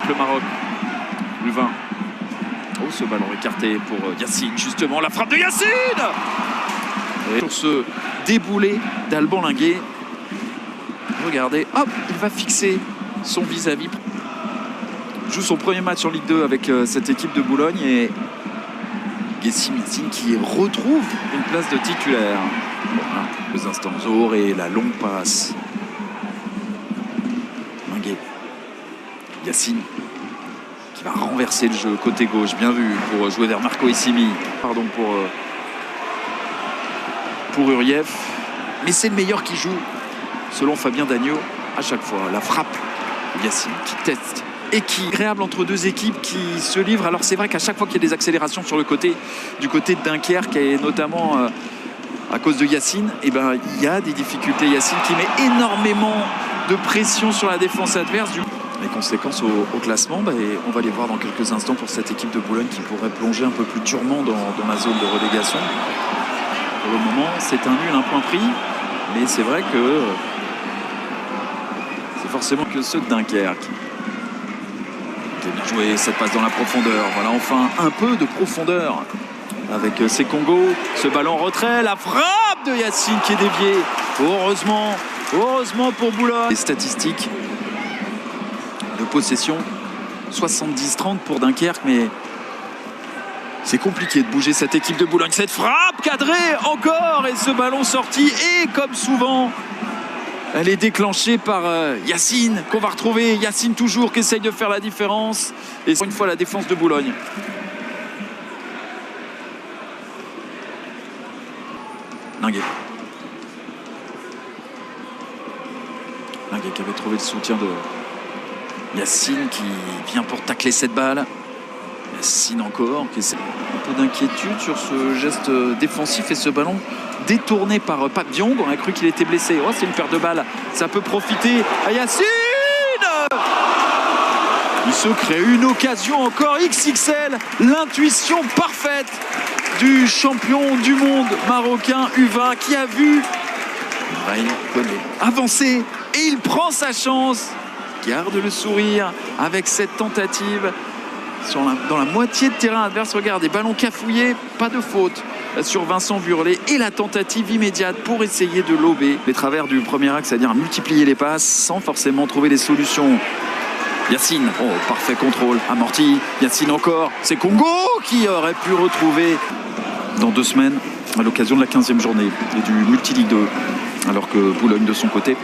le Maroc. Louvain. Oh, ce ballon écarté pour Yacine, justement. La frappe de Yacine! Et sur ce déboulé d'Alban Linguet. Regardez, hop, il va fixer son vis-à-vis. Joue son premier match en Ligue 2 avec cette équipe de Boulogne et Yacine qui retrouve une place de titulaire. Voilà, quelques instants. Zohor et la longue passe. Linguet. Yacine qui va renverser le jeu côté gauche, bien vu, pour jouer vers Marco Issimi. Pardon pour Urieff. Mais c'est le meilleur qui joue, selon Fabien Dagneau, à chaque fois. La frappe de Yacine qui teste et qui est agréable entre deux équipes qui se livrent. Alors c'est vrai qu'à chaque fois qu'il y a des accélérations sur le côté, du côté de Dunkerque, et notamment à cause de Yacine, eh ben, il y a des difficultés. Yacine qui met énormément de pression sur la défense adverse. Les conséquences au classement, et on va les voir dans quelques instants pour cette équipe de Boulogne qui pourrait plonger un peu plus durement dans la zone de relégation. Pour le moment, c'est un nul, un point pris, mais c'est vrai que c'est forcément que ceux de Dunkerque. C'est bien joué, cette passe dans la profondeur. Voilà enfin un peu de profondeur avec ces Congos. Ce ballon en retrait, la frappe de Yacine qui est déviée. Heureusement pour Boulogne. Les statistiques de possession, 70-30 pour Dunkerque, mais c'est compliqué de bouger cette équipe de Boulogne. Cette frappe cadrée encore, et ce ballon sorti, et comme souvent, elle est déclenchée par Yacine, qu'on va retrouver. Yacine toujours qui essaye de faire la différence. Et une fois la défense de Boulogne. Linguet. Linguet qui avait trouvé le soutien de Yacine qui vient pour tacler cette balle. Yacine encore qui essaie un peu d'inquiétude sur ce geste défensif et ce ballon détourné par Pape Diong. On a cru qu'il était blessé. Oh, c'est une paire de balles. Ça peut profiter à Yacine. Il se crée une occasion encore XXL. L'intuition parfaite du champion du monde marocain U20 qui a vu avancer et il prend sa chance. Garde le sourire avec cette tentative dans la moitié de terrain adverse. Regardez, ballon cafouillé, pas de faute sur Vincent Burlet et la tentative immédiate pour essayer de lober les travers du premier axe, c'est-à-dire multiplier les passes sans forcément trouver les solutions. Yacine, oh, parfait contrôle, amorti. Yacine encore, c'est Congo qui aurait pu retrouver dans 2 semaines à l'occasion de la 15e journée et du Multi-Ligue 2, alors que Boulogne de son côté